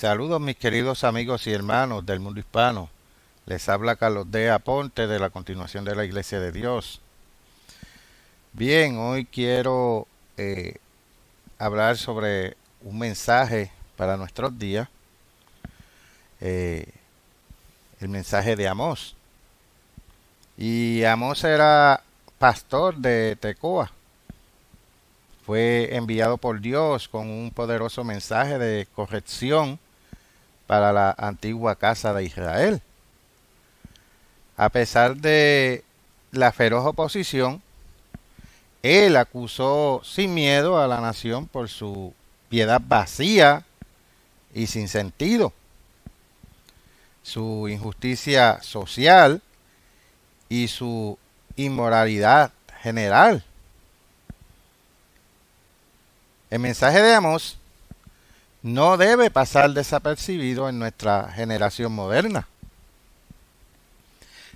Saludos mis queridos amigos y hermanos del mundo hispano. Les habla Carlos D. Aponte de la Continuación de la Iglesia de Dios. Bien, hoy quiero hablar sobre un mensaje para nuestros días. El mensaje de Amós. Y Amós era pastor de Tecoa. Fue enviado por Dios con un poderoso mensaje de corrección para la antigua casa de Israel. A pesar de la feroz oposición, él acusó sin miedo a la nación por su piedad vacía y sin sentido, su injusticia social y su inmoralidad general. El mensaje de Amós no debe pasar desapercibido en nuestra generación moderna.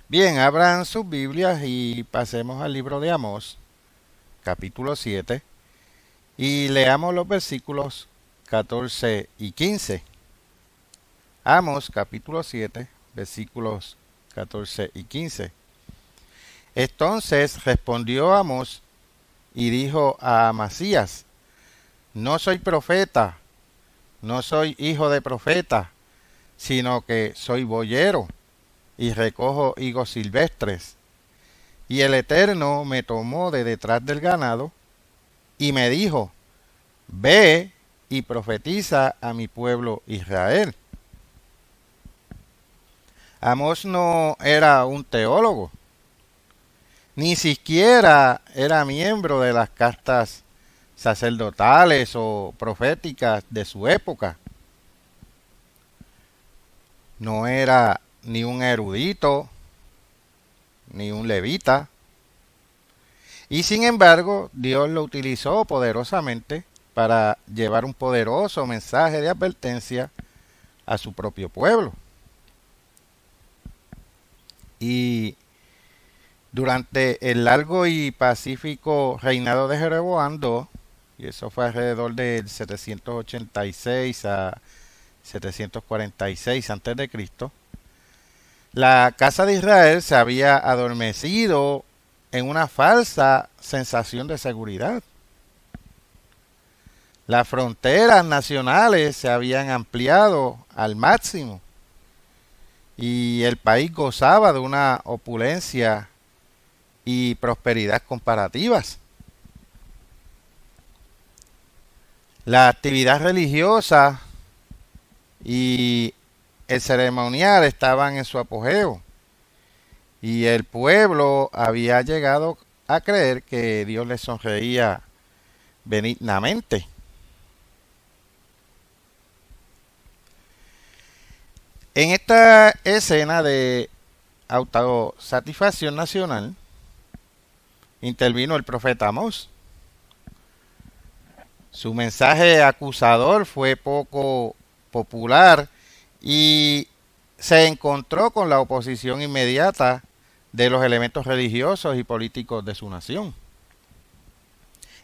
Bien, abran sus Biblias y pasemos al libro de Amós, capítulo 7, y leamos los versículos 14 y 15. Amós, capítulo 7, versículos 14 y 15. Entonces respondió Amós y dijo a Amasías: No soy profeta, no soy hijo de profeta, sino que soy boyero y recojo higos silvestres. Y el Eterno me tomó de detrás del ganado y me dijo: Ve y profetiza a mi pueblo Israel. Amós no era un teólogo, ni siquiera era miembro de las castas sacerdotales o proféticas de su época. No era ni un erudito, ni un levita. Y sin embargo, Dios lo utilizó poderosamente para llevar un poderoso mensaje de advertencia a su propio pueblo. Y durante el largo y pacífico reinado de Jeroboam II, y eso fue alrededor del 786 a 746 a.C., la casa de Israel se había adormecido en una falsa sensación de seguridad. Las fronteras nacionales se habían ampliado al máximo y el país gozaba de una opulencia y prosperidad comparativas. La actividad religiosa y el ceremonial estaban en su apogeo y el pueblo había llegado a creer que Dios les sonreía benignamente. En esta escena de autosatisfacción nacional intervino el profeta Amós. Su mensaje acusador fue poco popular y se encontró con la oposición inmediata de los elementos religiosos y políticos de su nación.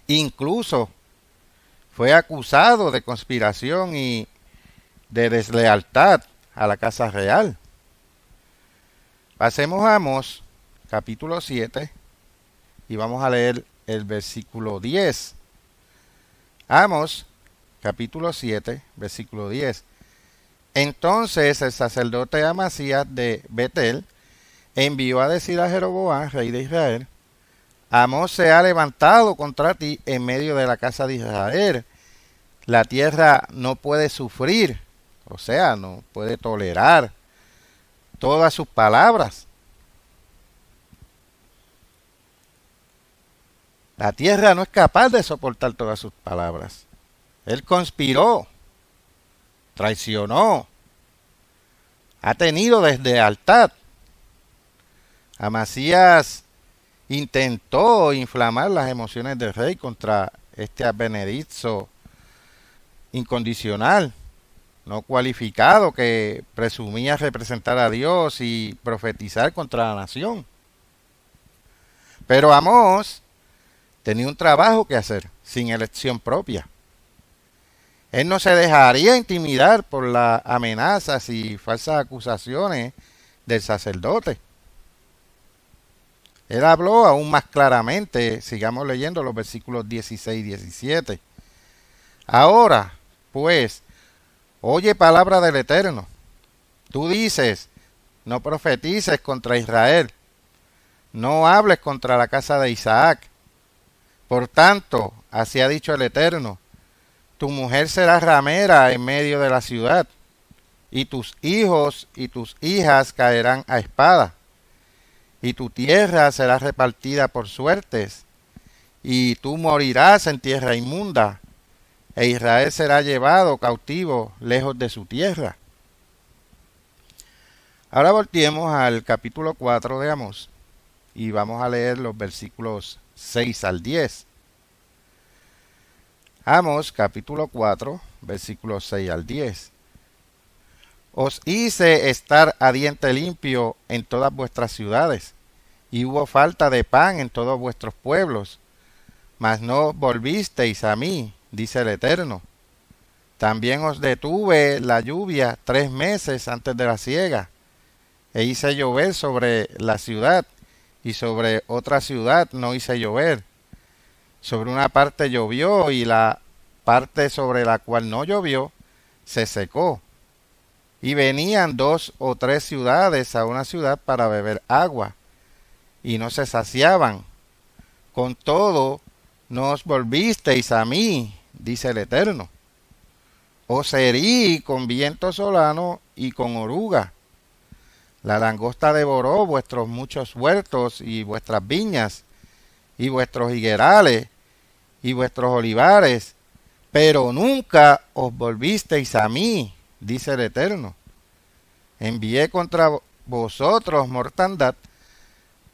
Incluso fue acusado de conspiración y de deslealtad a la casa real. Pasemos a Amós, capítulo 7, y vamos a leer el versículo 10. Amós, capítulo 7, versículo 10. Entonces el sacerdote Amasías de Betel envió a decir a Jeroboam, rey de Israel: Amós se ha levantado contra ti en medio de la casa de Israel. La tierra no puede sufrir, o sea, no puede tolerar todas sus palabras. La tierra no es capaz de soportar todas sus palabras. Él conspiró, traicionó, ha tenido deslealtad. Amasías intentó inflamar las emociones del rey contra este advenedizo incondicional, no cualificado, que presumía representar a Dios y profetizar contra la nación. Pero Amós tenía un trabajo que hacer sin elección propia. Él no se dejaría intimidar por las amenazas y falsas acusaciones del sacerdote. Él habló aún más claramente, sigamos leyendo los versículos 16 y 17. Ahora, pues, oye palabra del Eterno. Tú dices, no profetices contra Israel, no hables contra la casa de Isaac. Por tanto, así ha dicho el Eterno, tu mujer será ramera en medio de la ciudad, y tus hijos y tus hijas caerán a espada, y tu tierra será repartida por suertes, y tú morirás en tierra inmunda, e Israel será llevado cautivo lejos de su tierra. Ahora volteemos al capítulo 4 de Amós y vamos a leer los versículos 6 al 10. Amós capítulo 4, versículos 6 al 10. Os hice estar a diente limpio en todas vuestras ciudades, y hubo falta de pan en todos vuestros pueblos, mas no volvisteis a mí, dice el Eterno. También os detuve la lluvia 3 meses antes de la siega, e hice llover sobre la ciudad, y sobre otra ciudad no hice llover. Sobre una parte llovió, y la parte sobre la cual no llovió se secó. Y venían 2 o 3 ciudades a una ciudad para beber agua, y no se saciaban. Con todo, no os volvisteis a mí, dice el Eterno. Os herí con viento solano y con oruga. La langosta devoró vuestros muchos huertos y vuestras viñas, y vuestros higuerales, y vuestros olivares, pero nunca os volvisteis a mí, dice el Eterno. Envié contra vosotros mortandad,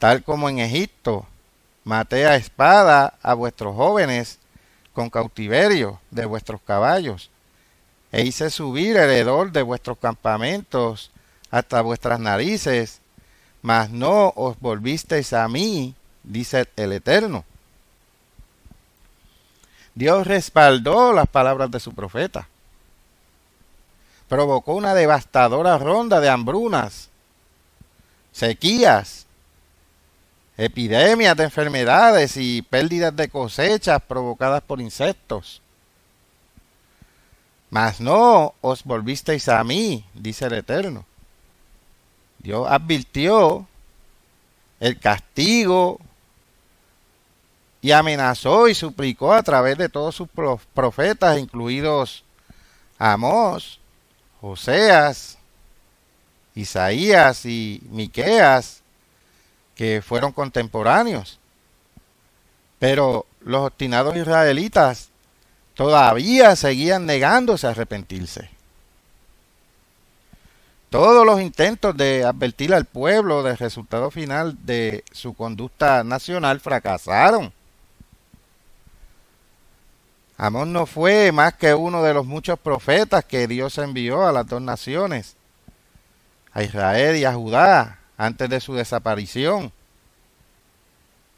tal como en Egipto. Maté a espada a vuestros jóvenes con cautiverio de vuestros caballos, e hice subir el hedor de vuestros campamentos hasta vuestras narices, mas no os volvisteis a mí, dice el Eterno. Dios respaldó las palabras de su profeta. Provocó una devastadora ronda de hambrunas, sequías, epidemias de enfermedades y pérdidas de cosechas provocadas por insectos. Mas no os volvisteis a mí, dice el Eterno. Dios advirtió el castigo y amenazó y suplicó a través de todos sus profetas, incluidos Amós, Oseas, Isaías y Miqueas, que fueron contemporáneos. Pero los obstinados israelitas todavía seguían negándose a arrepentirse. Todos los intentos de advertir al pueblo del resultado final de su conducta nacional fracasaron. Amós no fue más que uno de los muchos profetas que Dios envió a las dos naciones, a Israel y a Judá, antes de su desaparición.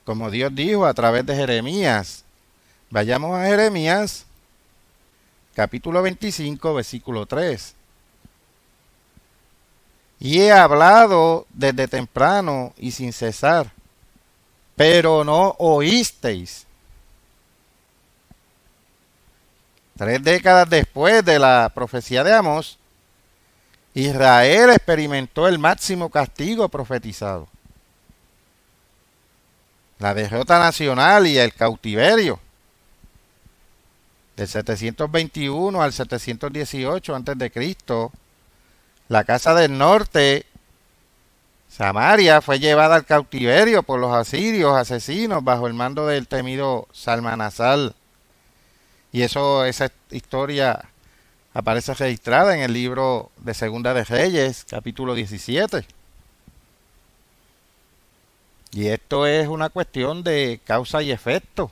Como Dios dijo a través de Jeremías. Vayamos a Jeremías, capítulo 25, versículo 3. Y he hablado desde temprano y sin cesar, pero no oísteis. 3 décadas después de la profecía de Amós, Israel experimentó el máximo castigo profetizado. La derrota nacional y el cautiverio. Del 721 al 718 a.C., la casa del norte, Samaria, fue llevada al cautiverio por los asirios asesinos bajo el mando del temido Salmanasar. Y esa historia aparece registrada en el libro de Segunda de Reyes, capítulo 17. Y esto es una cuestión de causa y efecto.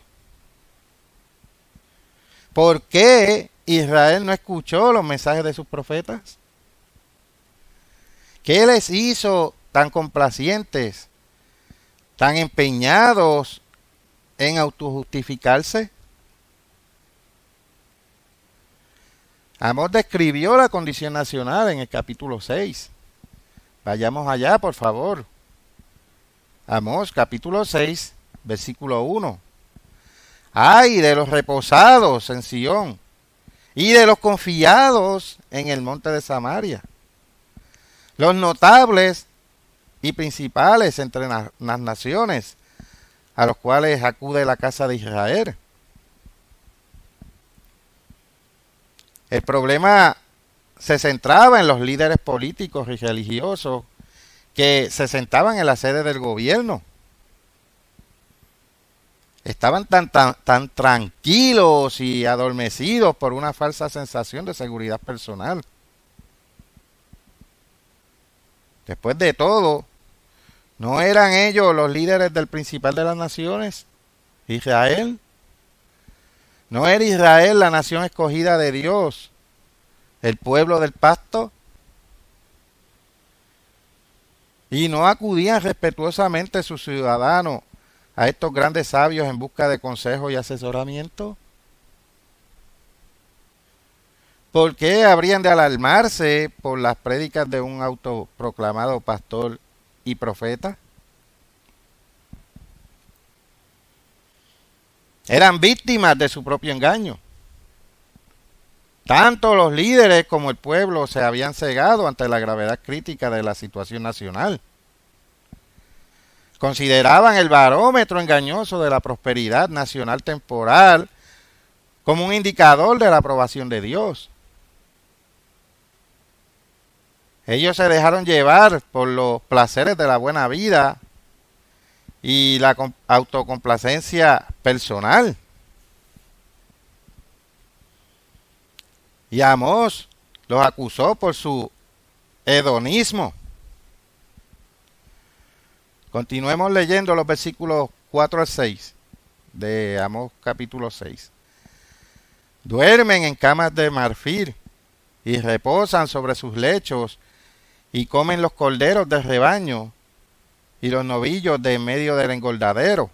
¿Por qué Israel no escuchó los mensajes de sus profetas? ¿Qué les hizo tan complacientes, tan empeñados en autojustificarse? Amós describió la condición nacional en el capítulo 6. Vayamos allá, por favor. Amós, capítulo 6, versículo 1. Ay de los reposados en Sión y de los confiados en el monte de Samaria, los notables y principales entre las naciones, a los cuales acude la casa de Israel. El problema se centraba en los líderes políticos y religiosos que se sentaban en la sede del gobierno. Estaban tan tranquilos y adormecidos por una falsa sensación de seguridad personal. Después de todo, ¿no eran ellos los líderes del principal de las naciones? Israel. ¿No era Israel la nación escogida de Dios, el pueblo del pacto? Y no acudían respetuosamente sus ciudadanos a estos grandes sabios en busca de consejo y asesoramiento. ¿Por qué habrían de alarmarse por las prédicas de un autoproclamado pastor y profeta? Eran víctimas de su propio engaño. Tanto los líderes como el pueblo se habían cegado ante la gravedad crítica de la situación nacional. Consideraban el barómetro engañoso de la prosperidad nacional temporal como un indicador de la aprobación de Dios. Ellos se dejaron llevar por los placeres de la buena vida y la autocomplacencia personal. Y Amós los acusó por su hedonismo. Continuemos leyendo los versículos 4 al 6 de Amós capítulo 6. Duermen en camas de marfil y reposan sobre sus lechos y comen los corderos del rebaño y los novillos de en medio del engordadero.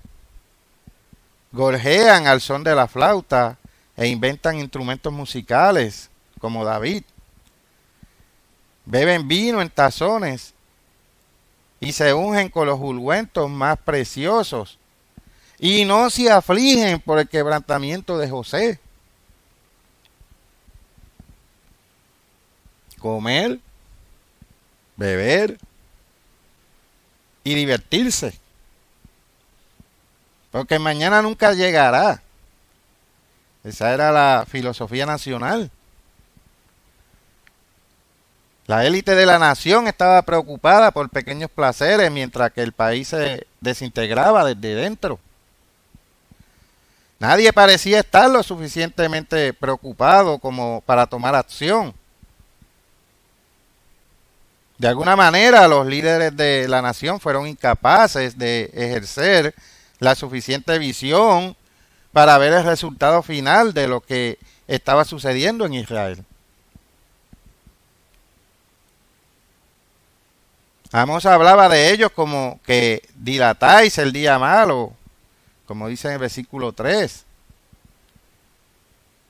Gorjean al son de la flauta e inventan instrumentos musicales como David. Beben vino en tazones y se ungen con los ungüentos más preciosos y no se afligen por el quebrantamiento de José. Comer, beber y divertirse, porque mañana nunca llegará. Esa era la filosofía nacional. La élite de la nación estaba preocupada por pequeños placeres mientras que el país se desintegraba desde dentro. Nadie parecía estar lo suficientemente preocupado como para tomar acción. De alguna manera, los líderes de la nación fueron incapaces de ejercer la suficiente visión para ver el resultado final de lo que estaba sucediendo en Israel. Amós hablaba de ellos como que dilatáis el día malo, como dice en el versículo 3.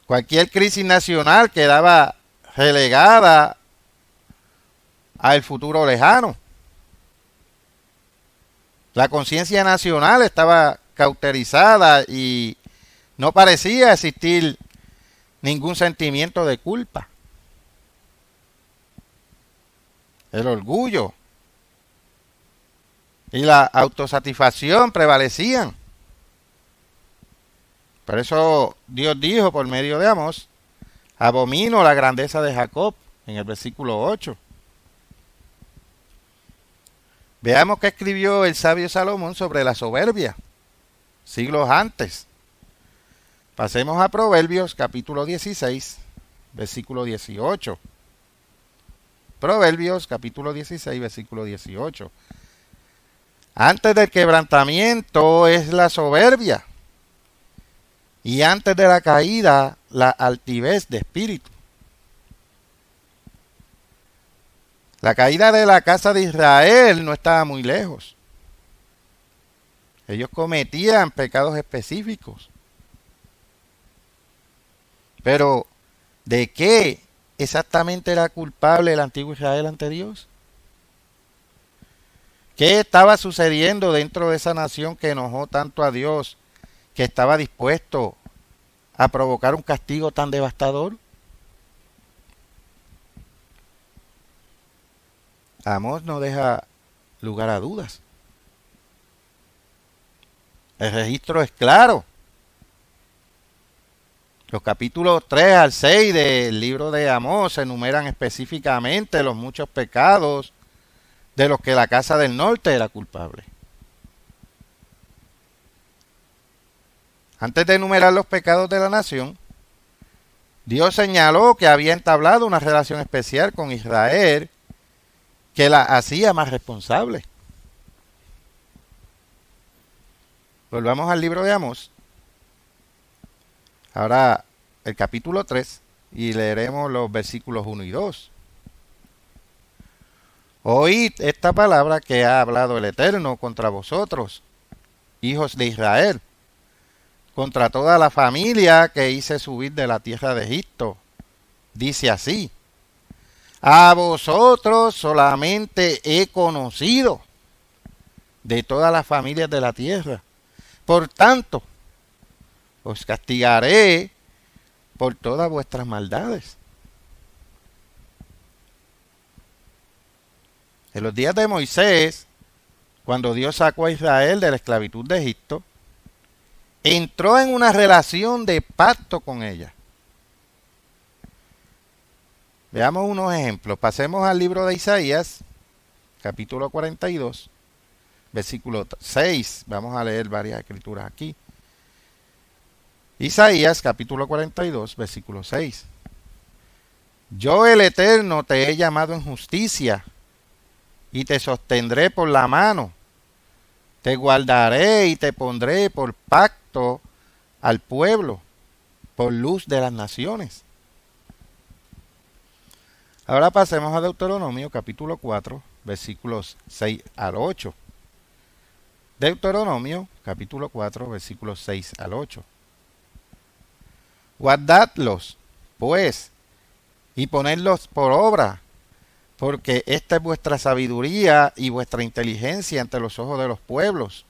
Cualquier crisis nacional quedaba relegada al futuro lejano. La conciencia nacional estaba cauterizada y no parecía existir ningún sentimiento de culpa. El orgullo y la autosatisfacción prevalecían. Por eso Dios dijo por medio de Amós: abomino la grandeza de Jacob, en el versículo 8. Veamos qué escribió el sabio Salomón sobre la soberbia, siglos antes. Pasemos a Proverbios capítulo 16, versículo 18. Proverbios capítulo 16, versículo 18. Antes del quebrantamiento es la soberbia, y antes de la caída la altivez de espíritu. La caída de la casa de Israel no estaba muy lejos. Ellos cometían pecados específicos. Pero, ¿de qué exactamente era culpable el antiguo Israel ante Dios? ¿Qué estaba sucediendo dentro de esa nación que enojó tanto a Dios, que estaba dispuesto a provocar un castigo tan devastador? Amós no deja lugar a dudas. El registro es claro. Los capítulos 3 al 6 del libro de Amós enumeran específicamente los muchos pecados de los que la casa del norte era culpable. Antes de enumerar los pecados de la nación, Dios señaló que había entablado una relación especial con Israel que la hacía más responsable. Volvamos al libro de Amós. Ahora el capítulo 3 y leeremos los versículos 1 y 2. Oíd esta palabra que ha hablado el Eterno contra vosotros, hijos de Israel, contra toda la familia que hice subir de la tierra de Egipto. Dice así: a vosotros solamente he conocido de todas las familias de la tierra. Por tanto, os castigaré por todas vuestras maldades. En los días de Moisés, cuando Dios sacó a Israel de la esclavitud de Egipto, entró en una relación de pacto con ella. Veamos unos ejemplos. Pasemos al libro de Isaías, capítulo 42, versículo 6. Vamos a leer varias escrituras aquí. Isaías, capítulo 42, versículo 6. Yo, el Eterno, te he llamado en justicia y te sostendré por la mano. Te guardaré y te pondré por pacto al pueblo, por luz de las naciones. Ahora pasemos a Deuteronomio, capítulo 4, versículos 6 al 8. Deuteronomio, capítulo 4, versículos 6 al 8. Guardadlos, pues, y ponedlos por obra, porque esta es vuestra sabiduría y vuestra inteligencia ante los ojos de los pueblos,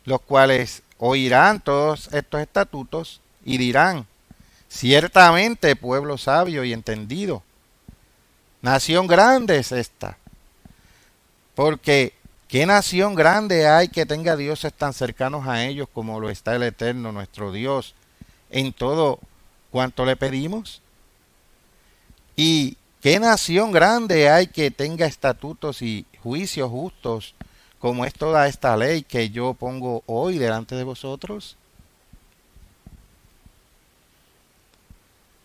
los cuales oirán todos estos estatutos y dirán: ciertamente pueblo sabio y entendido, nación grande es esta. Porque ¿qué nación grande hay que tenga dioses tan cercanos a ellos como lo está el Eterno nuestro Dios en todo cuanto le pedimos? ¿Y qué nación grande hay que tenga estatutos y juicios justos como es toda esta ley que yo pongo hoy delante de vosotros?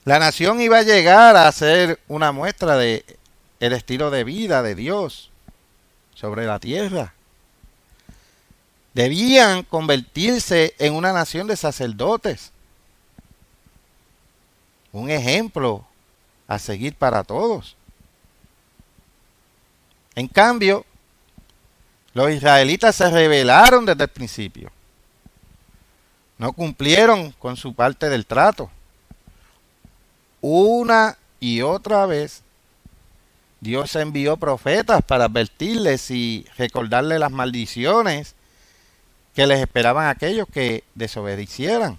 La nación iba a llegar a ser una muestra de el estilo de vida de Dios sobre la tierra. Debían convertirse en una nación de sacerdotes, un ejemplo a seguir para todos. En cambio, los israelitas se rebelaron desde el principio. No cumplieron con su parte del trato. Una y otra vez, Dios envió profetas para advertirles y recordarles las maldiciones que les esperaban a aquellos que desobedecieran.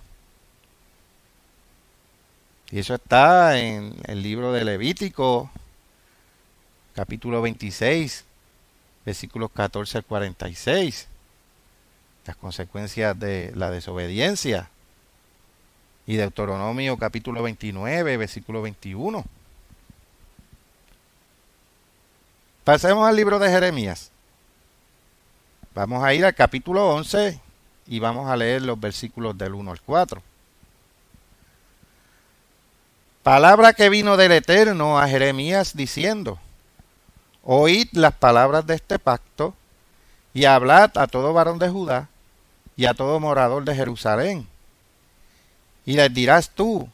Y eso está en el libro de Levítico, capítulo 26, versículos 14 al 46. Las consecuencias de la desobediencia. Y Deuteronomio, capítulo 29, versículo 21. Pasemos al libro de Jeremías. Vamos a ir al capítulo 11 y vamos a leer los versículos del 1 al 4. Palabra que vino del Eterno a Jeremías diciendo: oíd las palabras de este pacto y hablad a todo varón de Judá y a todo morador de Jerusalén. Y les dirás tú: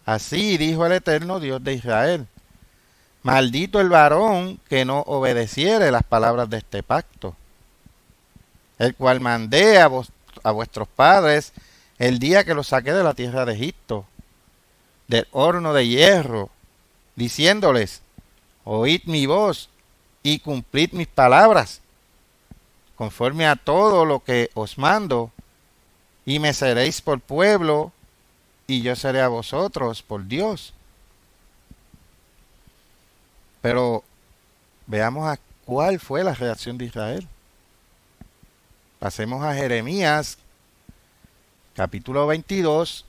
así dijo el Eterno Dios de Israel: maldito el varón que no obedeciere las palabras de este pacto, el cual mandé a vuestros padres el día que los saqué de la tierra de Egipto, del horno de hierro, diciéndoles: oíd mi voz y cumplid mis palabras, conforme a todo lo que os mando, y me seréis por pueblo, y yo seré a vosotros por Dios. Pero veamos a cuál fue la reacción de Israel. Pasemos a Jeremías, capítulo 22.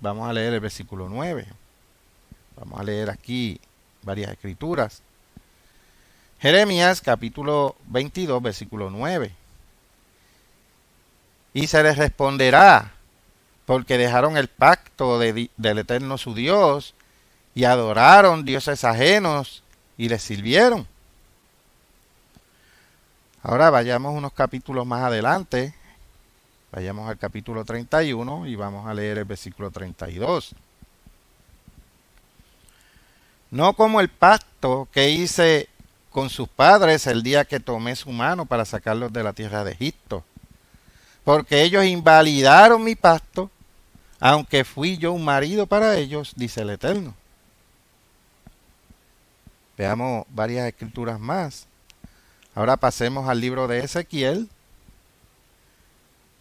Vamos a leer el versículo 9. Vamos a leer aquí varias escrituras. Jeremías, capítulo 22, versículo 9. Y se les responderá, porque dejaron el pacto del Eterno su Dios, y adoraron dioses ajenos, y les sirvieron. Ahora vayamos unos capítulos más adelante. Vayamos al capítulo 31 y vamos a leer el versículo 32. No como el pacto que hice con sus padres el día que tomé su mano para sacarlos de la tierra de Egipto, porque ellos invalidaron mi pacto, aunque fui yo un marido para ellos, dice el Eterno. Veamos varias escrituras más. Ahora pasemos al libro de Ezequiel,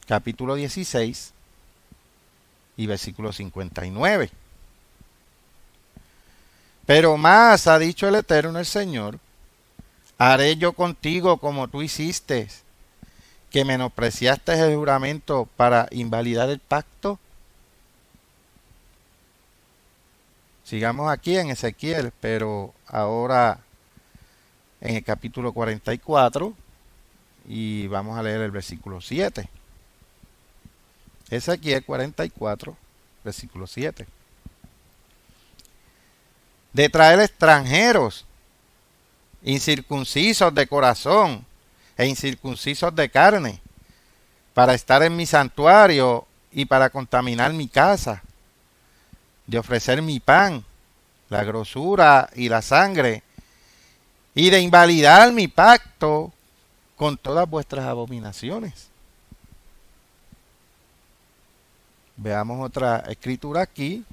capítulo 16 y versículo 59. Pero más ha dicho el Eterno, el Señor: haré yo contigo como tú hiciste, que menospreciaste el juramento para invalidar el pacto. Sigamos aquí en Ezequiel, pero ahora en el capítulo 44, y vamos a leer el versículo 7. Ezequiel 44, versículo 7. De traer extranjeros, incircuncisos de corazón e incircuncisos de carne, para estar en mi santuario y para contaminar mi casa, de ofrecer mi pan, la grosura y la sangre, y de invalidar mi pacto con todas vuestras abominaciones. Veamos otra escritura aquí.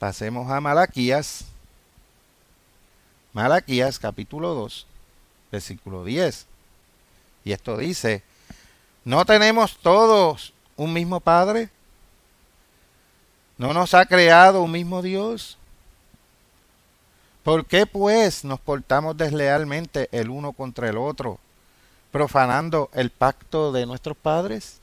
Pasemos a Malaquías. Malaquías capítulo 2, versículo 10. Y esto dice: ¿no tenemos todos un mismo Padre? ¿No nos ha creado un mismo Dios? ¿Por qué pues nos portamos deslealmente el uno contra el otro, profanando el pacto de nuestros padres?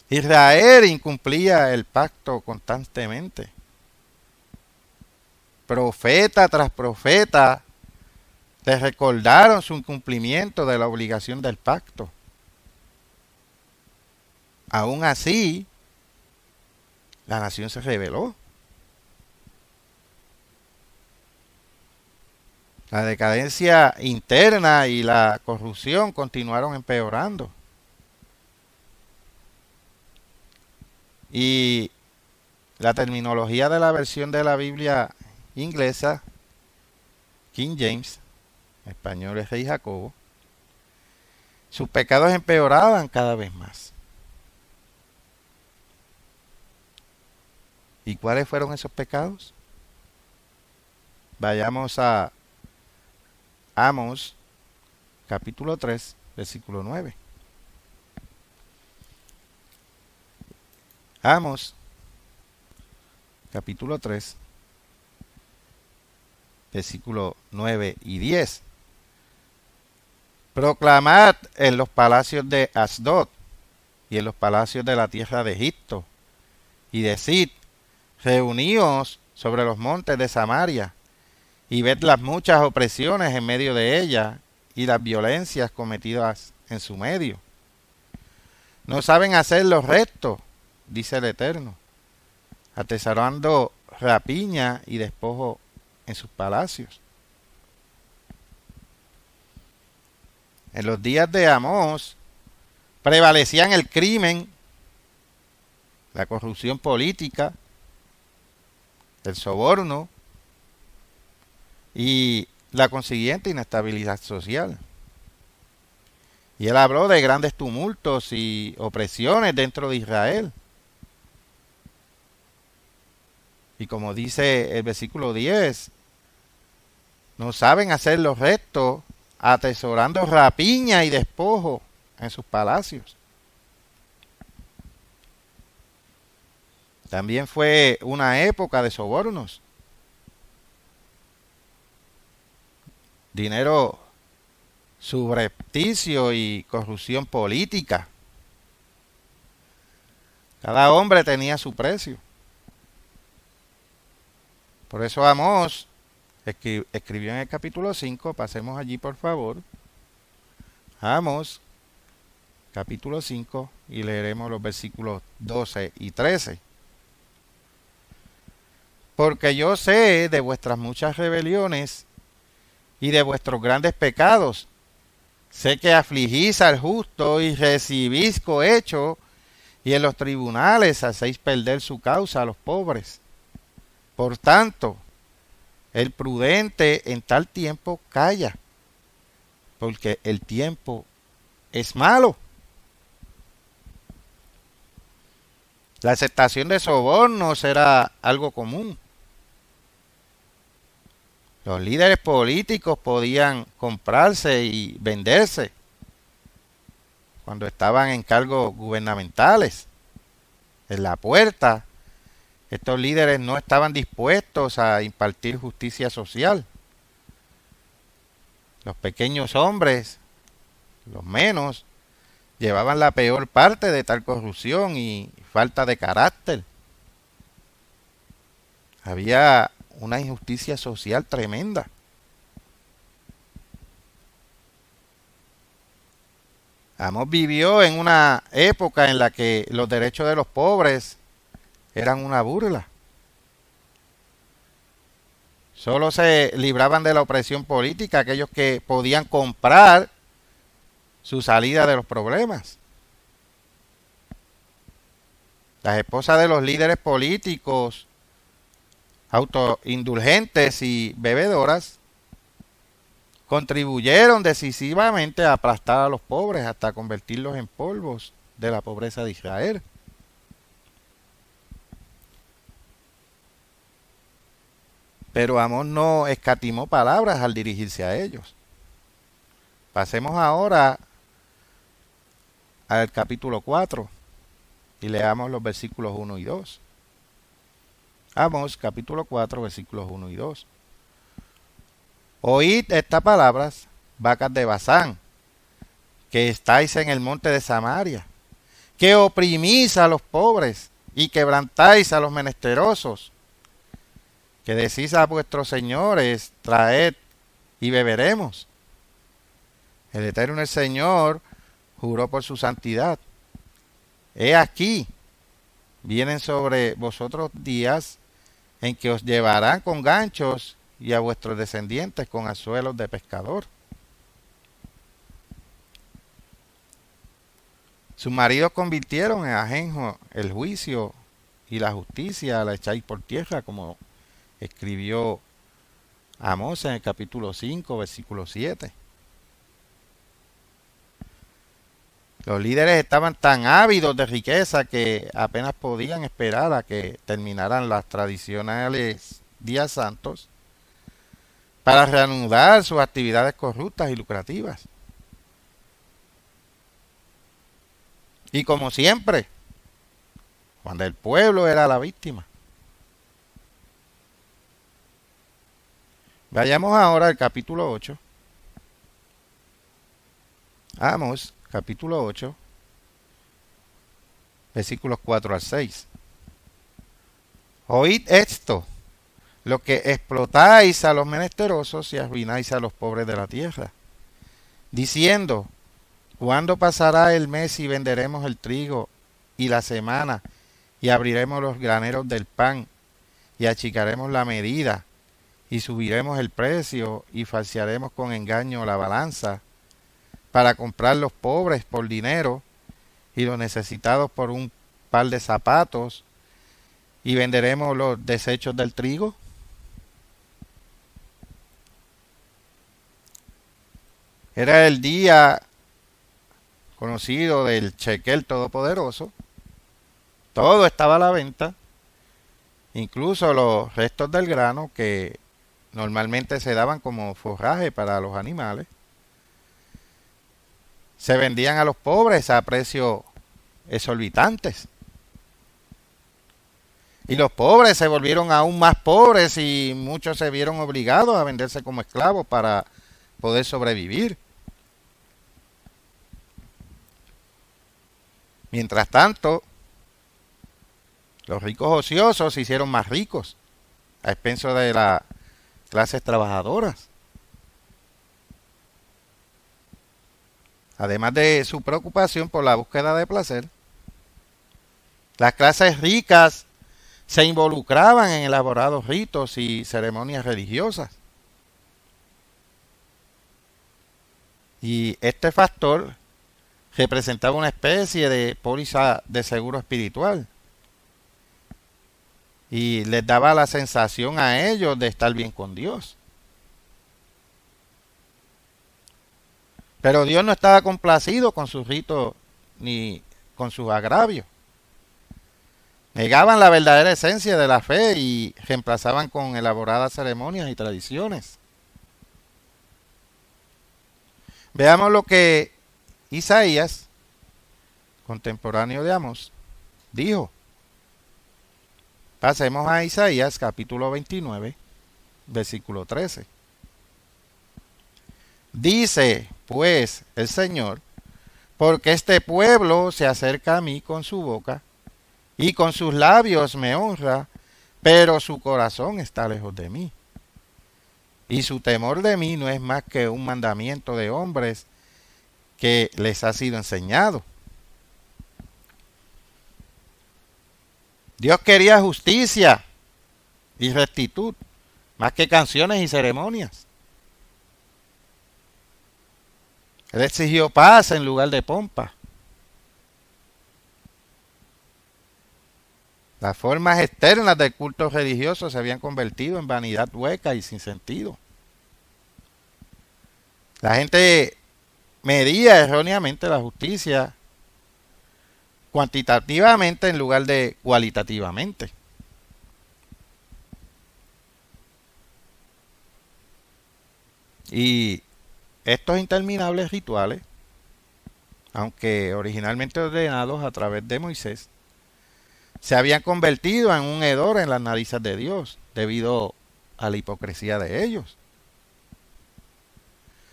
Israel incumplía el pacto constantemente. Profeta tras profeta les recordaron su incumplimiento de la obligación del pacto. Aún así, la nación se rebeló. La decadencia interna y la corrupción continuaron empeorando. Y la terminología de la versión de la Biblia inglesa, King James, español es Rey Jacobo, sus pecados empeoraban cada vez más. ¿Y cuáles fueron esos pecados? Vayamos a Amós, capítulo 3, versículo 9. Amós, capítulo 3, versículo 9 y 10. Proclamad en los palacios de Asdod y en los palacios de la tierra de Egipto, y decid: reuníos sobre los montes de Samaria, y ved las muchas opresiones en medio de ella, y las violencias cometidas en su medio. No saben hacer lo recto, dice el Eterno, atesorando rapiña y despojo en sus palacios. En los días de Amós prevalecían el crimen, la corrupción política, el soborno y la consiguiente inestabilidad social. Y él habló de grandes tumultos y opresiones dentro de Israel. Y como dice el versículo 10, no saben hacer lo recto, atesorando rapiña y despojo en sus palacios. También fue una época de sobornos. Dinero subrepticio y corrupción política. Cada hombre tenía su precio. Por eso Amós escribió en el capítulo 5, pasemos allí por favor. Amós, capítulo 5, y leeremos los versículos 12 y 13. Porque yo sé de vuestras muchas rebeliones y de vuestros grandes pecados. Sé que afligís al justo y recibís cohecho, y en los tribunales hacéis perder su causa a los pobres. Por tanto, el prudente en tal tiempo calla, porque el tiempo es malo. La aceptación de sobornos era algo común. Los líderes políticos podían comprarse y venderse cuando estaban en cargos gubernamentales. En la puerta, estos líderes no estaban dispuestos a impartir justicia social. Los pequeños hombres, los menos, llevaban la peor parte de tal corrupción y falta de carácter. Había una injusticia social tremenda. Amós vivió en una época en la que los derechos de los pobres eran una burla. Solo se libraban de la opresión política aquellos que podían comprar su salida de los problemas. Las esposas de los líderes políticos autoindulgentes y bebedoras contribuyeron decisivamente a aplastar a los pobres hasta convertirlos en polvos de la pobreza de Israel. Pero Amós no escatimó palabras al dirigirse a ellos. Pasemos ahora al capítulo 4 y leamos los versículos 1 y 2. Amós capítulo 4 versículos 1 y 2. Oíd estas palabras, vacas de Basán, que estáis en el monte de Samaria, que oprimís a los pobres y quebrantáis a los menesterosos, que decís a vuestros señores, traed y beberemos. El Eterno el Señor juró por su santidad. He aquí, vienen sobre vosotros días en que os llevarán con ganchos y a vuestros descendientes con anzuelos de pescador. Sus maridos convirtieron en ajenjo el juicio y la justicia la echáis por tierra, como escribió Amós en el capítulo 5, versículo 7. Los líderes estaban tan ávidos de riqueza que apenas podían esperar a que terminaran las tradicionales días santos para reanudar sus actividades corruptas y lucrativas. Y como siempre, cuando el pueblo era la víctima. Vayamos ahora al capítulo 8. Amós, capítulo 8, versículos 4 al 6. Oíd esto, lo que explotáis a los menesterosos y arruináis a los pobres de la tierra, diciendo, ¿cuándo pasará el mes y venderemos el trigo y la semana y abriremos los graneros del pan y achicaremos la medida y subiremos el precio y falsearemos con engaño la balanza para comprar los pobres por dinero y los necesitados por un par de zapatos y venderemos los desechos del trigo? Era el día conocido del Shekel Todopoderoso. Todo estaba a la venta Incluso los restos del grano que normalmente se daban como forraje para los animales, se vendían a los pobres a precios exorbitantes. Y los pobres se volvieron aún más pobres y muchos se vieron obligados a venderse como esclavos para poder sobrevivir. Mientras tanto, los ricos ociosos se hicieron más ricos a expensas de las clases trabajadoras. Además de su preocupación por la búsqueda de placer, las clases ricas se involucraban en elaborados ritos y ceremonias religiosas. Y este factor representaba una especie de póliza de seguro espiritual. Y les daba la sensación a ellos de estar bien con Dios. Pero Dios no estaba complacido con sus ritos ni con sus agravios. Negaban la verdadera esencia de la fe y reemplazaban con elaboradas ceremonias y tradiciones. Veamos lo que Isaías, contemporáneo de Amós, dijo. Pasemos a Isaías capítulo 29, versículo 13. Dice, pues, el Señor, porque este pueblo se acerca a mí con su boca, y con sus labios me honra, pero su corazón está lejos de mí. Y su temor de mí no es más que un mandamiento de hombres que les ha sido enseñado. Dios quería justicia y rectitud, más que canciones y ceremonias. Él exigió paz en lugar de pompa. Las formas externas del culto religioso se habían convertido en vanidad hueca y sin sentido. La gente medía erróneamente la justicia cuantitativamente en lugar de cualitativamente. Y estos interminables rituales, aunque originalmente ordenados a través de Moisés, se habían convertido en un hedor en las narices de Dios debido a la hipocresía de ellos.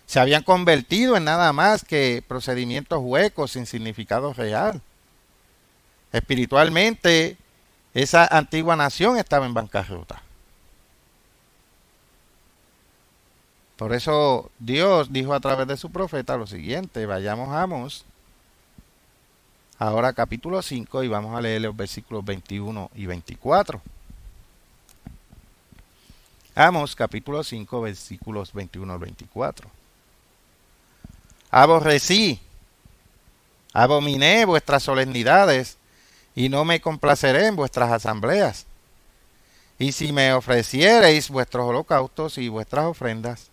Se habían convertido en nada más que procedimientos huecos sin significado real. Espiritualmente, esa antigua nación estaba en bancarrota. Por eso Dios dijo a través de su profeta lo siguiente. Vayamos a Amós, ahora capítulo 5, y vamos a leer los versículos 21 y 24. Amós capítulo 5, versículos 21 al 24. Aborrecí, abominé vuestras solemnidades, y no me complaceré en vuestras asambleas. Y si me ofreciereis vuestros holocaustos y vuestras ofrendas,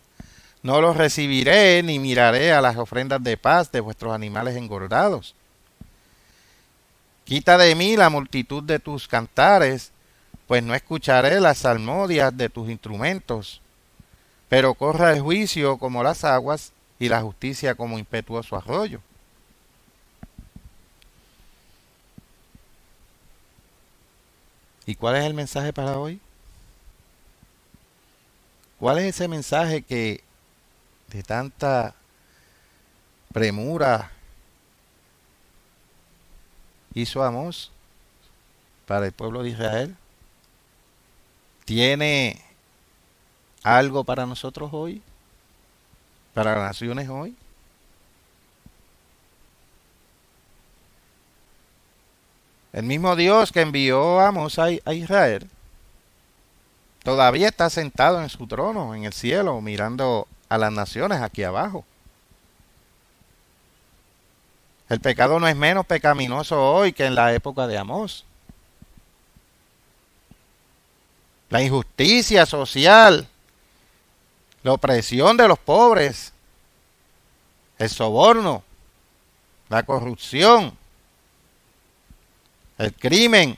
no los recibiré ni miraré a las ofrendas de paz de vuestros animales engordados. Quita de mí la multitud de tus cantares, pues no escucharé las salmodias de tus instrumentos. Pero corra el juicio como las aguas y la justicia como impetuoso arroyo. ¿Y cuál es el mensaje para hoy? ¿Cuál es ese mensaje que de tanta premura hizo Amós para el pueblo de Israel? ¿Tiene algo para nosotros hoy? ¿Para las naciones hoy? El mismo Dios que envió a Amós a Israel todavía está sentado en su trono en el cielo, mirando a las naciones aquí abajo. El pecado no es menos pecaminoso hoy que en la época de Amós. La injusticia social, la opresión de los pobres, el soborno, la corrupción, el crimen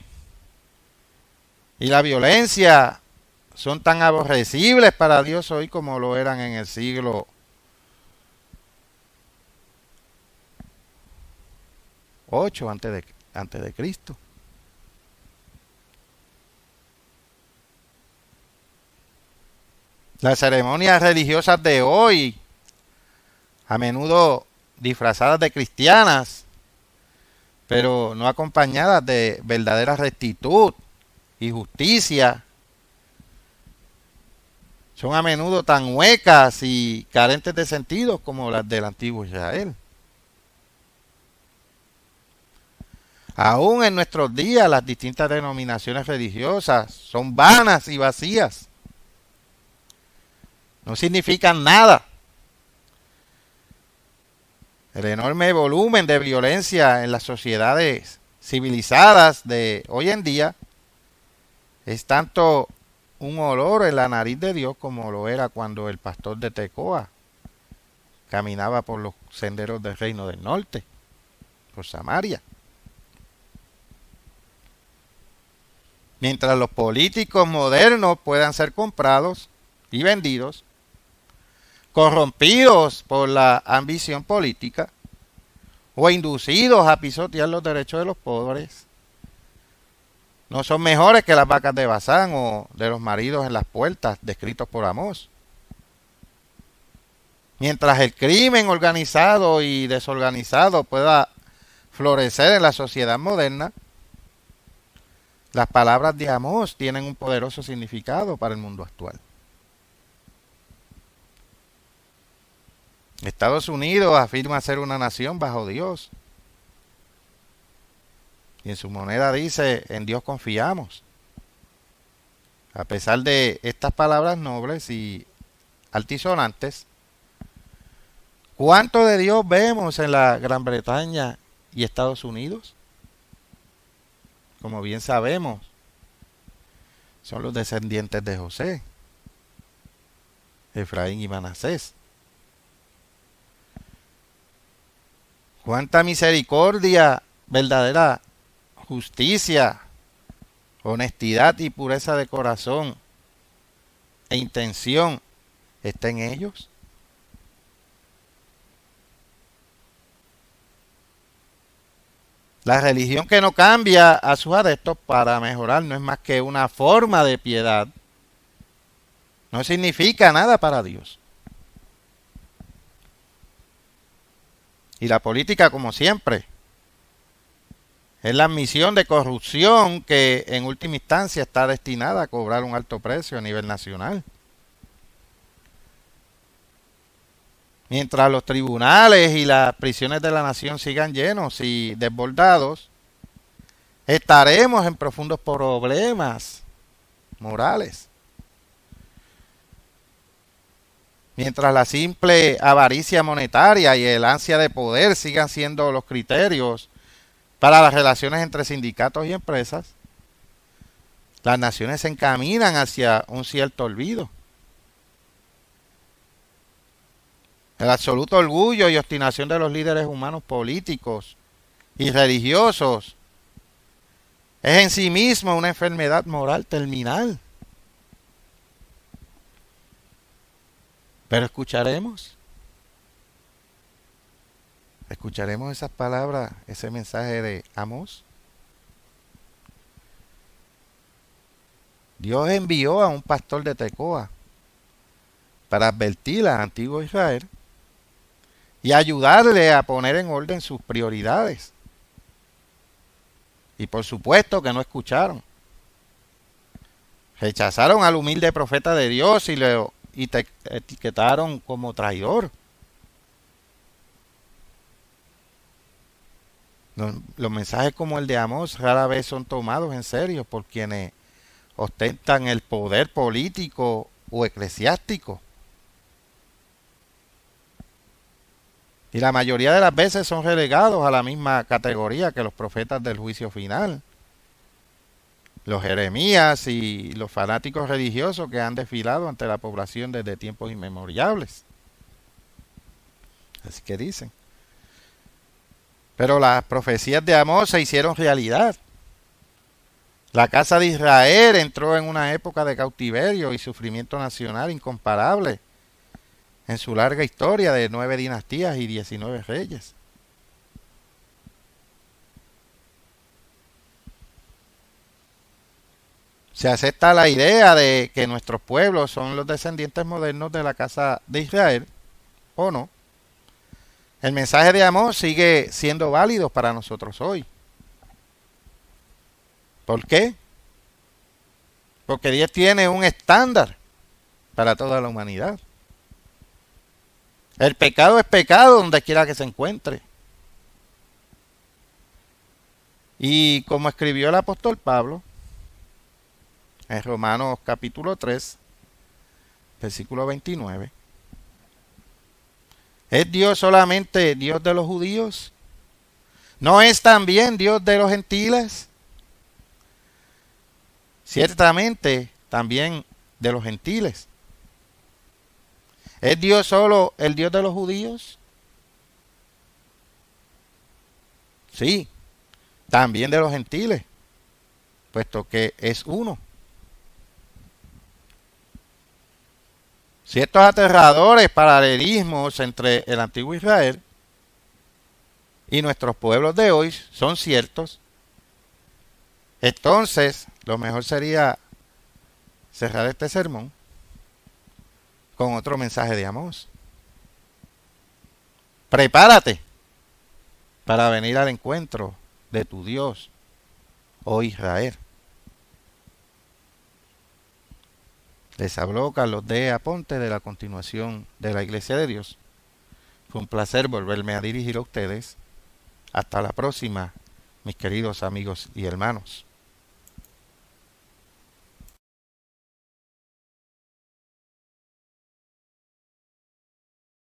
y la violencia son tan aborrecibles para Dios hoy como lo eran en el siglo VIII antes de Cristo. Las ceremonias religiosas de hoy, a menudo disfrazadas de cristianas, pero no acompañadas de verdadera rectitud y justicia, son a menudo tan huecas y carentes de sentido como las del antiguo Israel. Aún en nuestros días las distintas denominaciones religiosas son vanas y vacías. No significan nada. El enorme volumen de violencia en las sociedades civilizadas de hoy en día es tanto un olor en la nariz de Dios como lo era cuando el pastor de Tecoa caminaba por los senderos del reino del norte, por Samaria. Mientras los políticos modernos puedan ser comprados y vendidos, corrompidos por la ambición política o inducidos a pisotear los derechos de los pobres, no son mejores que las vacas de Bazán o de los maridos en las puertas descritos por Amós. Mientras el crimen organizado y desorganizado pueda florecer en la sociedad moderna, las palabras de Amós tienen un poderoso significado para el mundo actual. Estados Unidos afirma ser una nación bajo Dios. Y en su moneda dice, en Dios confiamos. A pesar de estas palabras nobles y altisonantes, ¿cuánto de Dios vemos en la Gran Bretaña y Estados Unidos? Como bien sabemos, son los descendientes de José, Efraín y Manasés. Cuánta misericordia, verdadera justicia, honestidad y pureza de corazón e intención está en ellos. La religión que no cambia a sus adeptos para mejorar no es más que una forma de piedad. No significa nada para Dios. Y la política, como siempre, es la admisión de corrupción que en última instancia está destinada a cobrar un alto precio a nivel nacional. Mientras los tribunales y las prisiones de la nación sigan llenos y desbordados, estaremos en profundos problemas morales. Mientras la simple avaricia monetaria y el ansia de poder sigan siendo los criterios para las relaciones entre sindicatos y empresas, las naciones se encaminan hacia un cierto olvido. El absoluto orgullo y obstinación de los líderes humanos políticos y religiosos es en sí mismo una enfermedad moral terminal. Pero escucharemos esas palabras, ese mensaje de Amós. Dios envió a un pastor de Tecoa para advertir al antiguo Israel y ayudarle a poner en orden sus prioridades. Y por supuesto que no escucharon. Rechazaron al humilde profeta de Dios y le etiquetaron como traidor. Los mensajes como el de Amós rara vez son tomados en serio por quienes ostentan el poder político o eclesiástico. Y la mayoría de las veces son relegados a la misma categoría que los profetas del juicio final, los Jeremías y los fanáticos religiosos que han desfilado ante la población desde tiempos inmemoriales. Así que dicen. Pero las profecías de Amós se hicieron realidad. La casa de Israel entró en una época de cautiverio y sufrimiento nacional incomparable en su larga historia de 9 dinastías y 19 reyes. Se acepta la idea de que nuestros pueblos son los descendientes modernos de la casa de Israel, ¿o no? El mensaje de amor sigue siendo válido para nosotros hoy. ¿Por qué? Porque Dios tiene un estándar para toda la humanidad. El pecado es pecado donde quiera que se encuentre. Y como escribió el apóstol Pablo en Romanos capítulo 3, versículo 29, ¿es Dios solamente Dios de los judíos? ¿No es también Dios de los gentiles? Ciertamente también de los gentiles. ¿Es Dios solo el Dios de los judíos? Sí, también de los gentiles, puesto que es uno. Ciertos aterradores paralelismos entre el antiguo Israel y nuestros pueblos de hoy son ciertos. Entonces, lo mejor sería cerrar este sermón con otro mensaje de Amós. Prepárate para venir al encuentro de tu Dios, oh Israel. Les habló Carlos D. Aponte de la continuación de la Iglesia de Dios. Fue un placer volverme a dirigir a ustedes. Hasta la próxima, mis queridos amigos y hermanos.